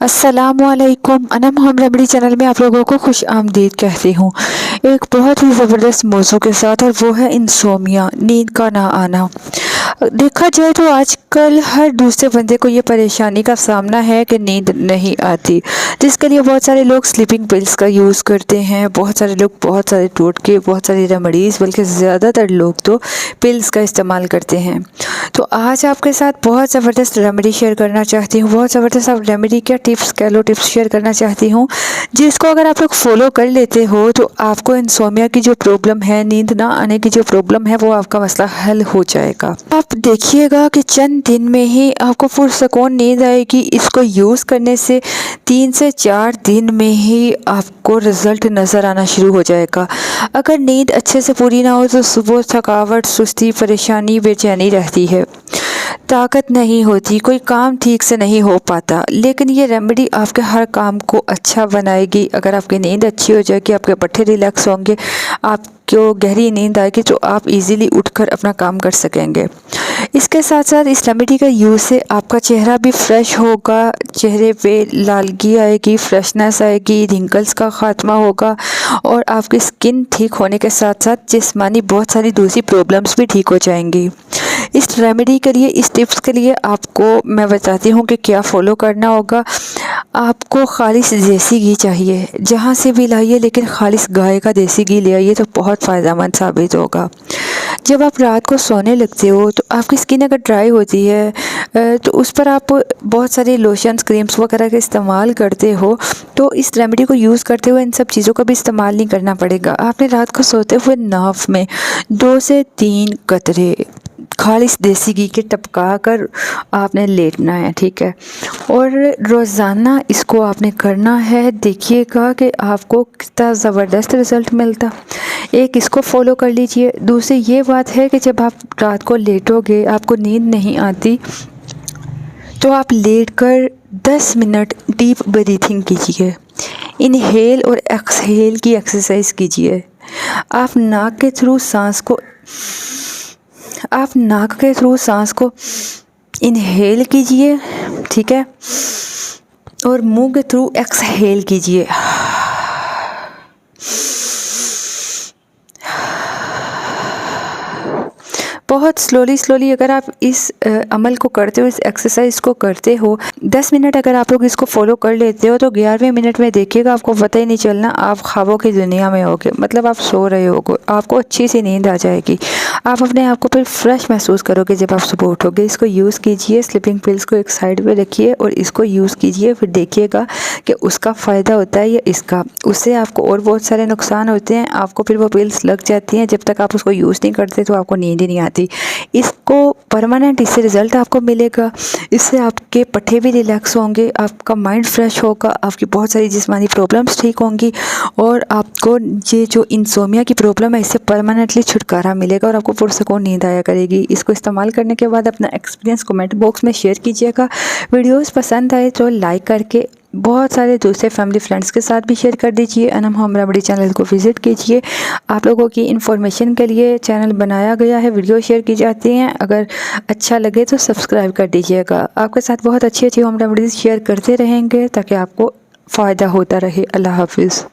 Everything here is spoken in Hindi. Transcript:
अस्सलामुअलैकुम अनम होम रेमेडी चैनल में आप लोगों को खुश आमदीद कहती हूँ। एक बहुत ही ज़बरदस्त मौजू के साथ, और वो है इंसोमिया, नींद का ना आना। देखा जाए तो आजकल हर दूसरे बंदे को ये परेशानी का सामना है कि नींद नहीं आती, जिसके लिए बहुत सारे लोग स्लीपिंग पिल्स का यूज़ करते हैं। बहुत सारे लोग बहुत सारे टोटके, बहुत सारी रेमेडीज़, बल्कि ज़्यादातर लोग तो पिल्स का इस्तेमाल करते हैं। तो आज आपके साथ बहुत ज़बरदस्त रेमेडी शेयर करना चाहती हूँ। बहुत ज़बरदस्त, आप रेमेडी क्या टिप्स कह लो, टिप्स शेयर करना चाहती हूँ, जिसको अगर आप लोग फॉलो कर लेते हो तो आपको इंसोमिया की जो प्रॉब्लम है, नींद ना आने की जो प्रॉब्लम है, वो आपका मसला हल हो जाएगा। आप देखिएगा कि चंद दिन में ही आपको पुरसकून नींद आएगी। इसको यूज़ करने से 3 से 4 दिन में ही आपको रिज़ल्ट नज़र आना शुरू हो जाएगा। अगर नींद अच्छे से पूरी ना हो तो सुबह थकावट, सुस्ती, परेशानी, बेचैनी रहती है, ताकत नहीं होती, कोई काम ठीक से नहीं हो पाता। लेकिन ये रेमेडी आपके हर काम को अच्छा बनाएगी। अगर आपकी नींद अच्छी हो जाएगी, आपके पट्टे रिलैक्स होंगे, आपको गहरी नींद आएगी, तो आप इजीली उठकर अपना काम कर सकेंगे। इसके साथ साथ इस रेमेडी का यूज़ से आपका चेहरा भी फ्रेश होगा, चेहरे पे लालगी आएगी, फ्रेशनेस आएगी, रिंकल्स का ख़ात्मा होगा, और आपकी स्किन ठीक होने के साथ साथ जिस्मानी बहुत सारी दूसरी प्रॉब्लम्स भी ठीक हो जाएंगी। इस रेमेडी के लिए, इस टिप्स के लिए आपको मैं बताती हूँ कि क्या फ़ॉलो करना होगा। आपको खालिस देसी घी चाहिए, जहाँ से भी लाइए, लेकिन खालिस गाय का देसी घी ले आइए तो बहुत फ़ायदेमंद साबित होगा। जब आप रात को सोने लगते हो तो आपकी स्किन अगर ड्राई होती है तो उस पर आप बहुत सारे लोशंस, क्रीम्स वगैरह का इस्तेमाल करते हो, तो इस रेमेडी को यूज़ करते हुए इन सब चीज़ों का भी इस्तेमाल नहीं करना पड़ेगा। आपने रात को सोते हुए नाफ में 2 से 3 कतरे खालिस देसी घी के टपका कर आपने लेटना है, ठीक है। और रोज़ाना इसको आपने करना है। देखिएगा कि आपको कितना ज़बरदस्त रिज़ल्ट मिलता। एक इसको फॉलो कर लीजिए। दूसरी ये बात है कि जब आप रात को लेटोगे, आपको नींद नहीं आती, तो आप लेटकर 10 मिनट डीप ब्रीथिंग कीजिए। इनहेल और एक्सहेल की एक्सरसाइज कीजिए। आप नाक के थ्रू सांस को इनहेल कीजिए, ठीक है, और मुंह के थ्रू एक्सहेल कीजिए। बहुत स्लोली अगर आप इस अमल को करते हो, इस एक्सरसाइज को करते हो, 10 मिनट अगर आप लोग इसको फॉलो कर लेते हो, तो 11वें मिनट में देखिएगा आपको पता ही नहीं चलना, आप ख्वाबों की दुनिया में होगे। मतलब आप सो रहे होगे, आपको अच्छी सी नींद आ जाएगी। आप अपने आप को फिर फ्रेश महसूस करोगे जब आप सुबह उठोगे। इसको यूज़ कीजिए। स्लीपिंग पिल्स को एक साइड पे रखिए और इसको यूज़ कीजिए, फिर देखिएगा कि उसका फ़ायदा होता है या इसका। उससे आपको और बहुत सारे नुकसान होते हैं। आपको फिर वो पिल्स लग जाती हैं, जब तक आप उसको यूज़ नहीं करते तो आपको नींद ही नहीं आती। इसको परमानेंट, इससे रिज़ल्ट आपको मिलेगा। इससे आपके पट्टे भी रिलैक्स होंगे, आपका माइंड फ्रेश होगा, आपकी बहुत सारी जिस्मानी प्रॉब्लम्स ठीक होंगी, और आपको ये जो इंसोमिया की प्रॉब्लम है, इससे परमानेंटली छुटकारा मिलेगा और आपको पुरसकून नींद आया करेगी। इसको इस्तेमाल करने के बाद अपना एक्सपीरियंस कमेंट बॉक्स में शेयर कीजिएगा। वीडियोस पसंद आए तो लाइक करके बहुत सारे दूसरे फैमिली फ्रेंड्स के साथ भी शेयर कर दीजिए। अनम होम रेमेडी चैनल को विज़िट कीजिए। आप लोगों की इन्फॉर्मेशन के लिए चैनल बनाया गया है, वीडियो शेयर की जाती हैं। अगर अच्छा लगे तो सब्सक्राइब कर दीजिएगा। आपके साथ बहुत अच्छी होम रेमेडीज़ शेयर करते रहेंगे ताकि आपको फ़ायदा होता रहे। अल्लाह हाफिज़।